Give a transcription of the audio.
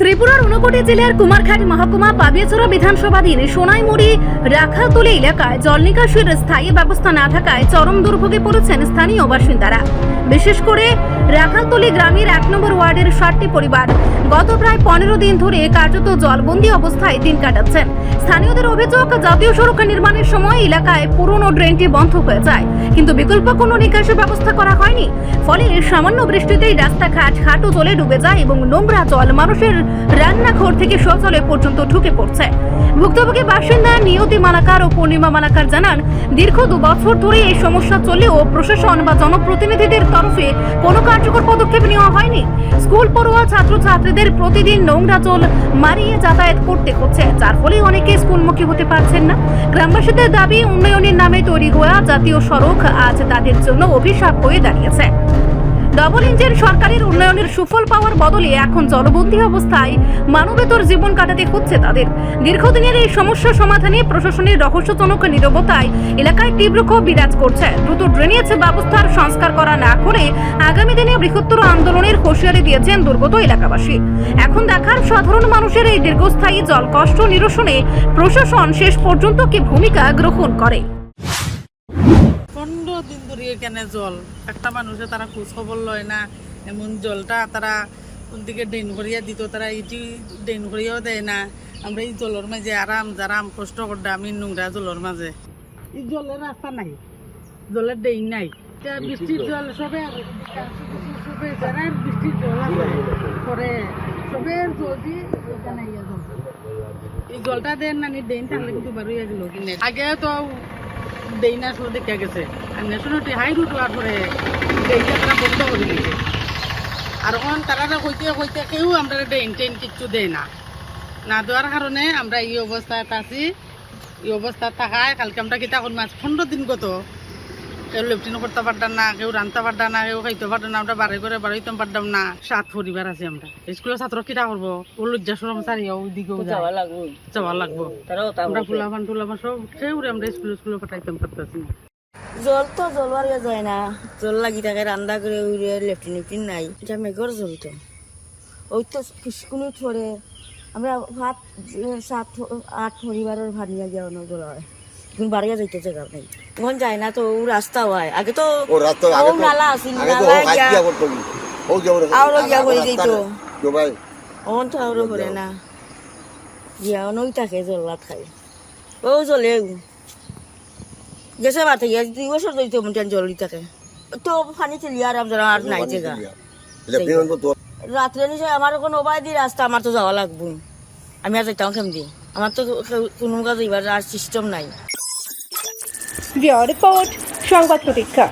ত্রিপুরার ঊনকোটি জেলার কুমারঘাট মহকুমা পাবিয়াছড়া বিধানসভাধীন সোনাইমুড়ি রাখালতলী এলাকায় জল নিকাশির স্থায়ী ব্যবস্থা না থাকায় চরম দুর্ভোগে পড়েছেন স্থানীয় বাসিন্দারা। বিশেষ করে রাখালতলী গ্রামের 1 নম্বর ওয়ার্ডের 60টি পরিবার গত প্রায় 15 দিন ধরে কার্যত জলবন্দী অবস্থায় দিন কাটাচ্ছেন। স্থানীয়দের অভিযোগ, জাতীয় সড়ক নির্মাণের সময় এলাকায় পুরনো ড্রেনটি বন্ধ হয়ে যায়, কিন্তু বিকল্প কোনো নিকাশি ব্যবস্থা করা হয়নি। ফলে সামান্য বৃষ্টিতেই রাস্তাঘাট হাঁটু জলে ডুবে যায় এবং নোংরা জল মানুষের রান্নাঘর থেকে শৌচালয় পর্যন্ত ঢুকে পড়ছে। ভুক্তভোগী বাসিন্দা নিয়তি মালাকার ও পূর্ণিমা মালাকার জানান, দীর্ঘ 2 বছর ধরে এই সমস্যা চলেও প্রশাসন বা জনপ্রতিনিধিদের তরফে কোনো কার্যকর পদক্ষেপ নেওয়া হয়নি। স্কুল পড়ুয়া ছাত্রছাত্রীদের প্রতিদিন নোংরা জল মারিয়ে যাতায়াত করতে হচ্ছে, যার ফলে অনেকে স্কুলমুখী হতে পারছেন না। গ্রামবাসীদের দাবি, উন্নয়নের নামে তৈরি হওয়া জাতীয় সড়ক আজ তাদের জন্য অভিশাপ হয়ে দাঁড়িয়েছে। ডবল ইঞ্জিন সরকারের উন্নয়নের সুফল পাওয়ার বদলে এখন জলবন্দী অবস্থায় মানবেতর জীবন কাটাতে হচ্ছে তাদের। দীর্ঘদিনের এই সমস্যা সমাধানে প্রশাসনের রহস্যজনক নীরবতায় এলাকায় তীব্র ক্ষোভ বিরাজ করছে। দ্রুত ড্রেনেজ ব্যবস্থার সংস্কার করা না করে আগামী দিনে বৃহত্তর আন্দোলনের হুঁশিয়ারি দিয়েছেন দুর্গত এলাকাবাসী। এখন দেখার সাধারণ মানুষের এই দীর্ঘস্থায়ী জল কষ্ট নিরসনে প্রশাসন শেষ পর্যন্ত কি ভূমিকা গ্রহণ করে। 15 দিন ধরে এখানে জল, একটা মানুষে তারা খোঁজ খবর লয় না। এমন জলটা তারা কোন দিকে ড্রেন করিয়া দিত, তারা এটি ড্রেন করিয়াও দেয় না। আমরা এই জলের মাঝে আরাম কষ্ট করতে আমি নোংরা জলের মাঝে, এই জলের রাস্তা নাই, জলের ড্রেন নাই। বৃষ্টির জল সবে সবে যারা বৃষ্টির জল আছে পরে সবের জল দিয়ে এখানে এই জলটা দেন না, ড্রেন থাকলে কিন্তু বারোইয়া গেল। আগে তো দেই না, সব দেখা গেছে। আর ন্যাশনালিটি হাই রুট হওয়ার পরে ড্রেনটা তারা বন্ধ করে দিয়েছে। আর এখন তারা হইতে কেউ আমরা ড্রেন কিচ্ছু দেয় না দেওয়ার কারণে আমরা এই অবস্থায় আছি। এই অবস্থা থাকায় কালকে আমরা কিতা করবো, 15 দিন গত কেউ লেফটিন করতে পারতাম না, কেউ রানতে পারতাম না, কেউ খাইতে পারতাম না, আমরা বাড়ি করে বাড়াইতে পারতাম না। 7 পরিবার আছে আমরা। স্কুলের ছাত্র কিতা করবো, ও লজ্জা সরম সারিয়া ওইদিকেও যাওয়া লাগবো। আমরা ফুলাফান সব কেউ আমরা স্কুলে পাঠাইতাম পারতেছি না। জল তো জলবার যায় না, জল লাগি থাকে রান্না করে উড়ে লেফটিন নাই। এটা মেঘর জল তো ওই তো স্কুলে ছড়ে। আমরা 7-8 পরিবারের ভাত নিয়ে যাওয়া জল হয়, এখন বাড়িয়া যাইতে জায়গা নেই, এখন যায় না তো রাস্তা হয়। আগে তো নালা আসিল, আরো গিয়া করে দিত, এখন তো আরো করে না গিয়া নই থাকে জল ভাত খাই। ও জলে গেছে বাতে গিয়া 2 বছর ধরে মন জল থাকে তো পানি চলি আর নাই জায়গা। রাত্রে নিচে আমার কোনো উপায় দিয়ে রাস্তা আমার তো যাওয়া লাগবো, আমি আর যাইতাম কেমন দিয়ে, আমার তো কোনো কাজ এবার আর সিস্টেম নাই। রিপোর্ট সংবাদ প্রতীক্ষা।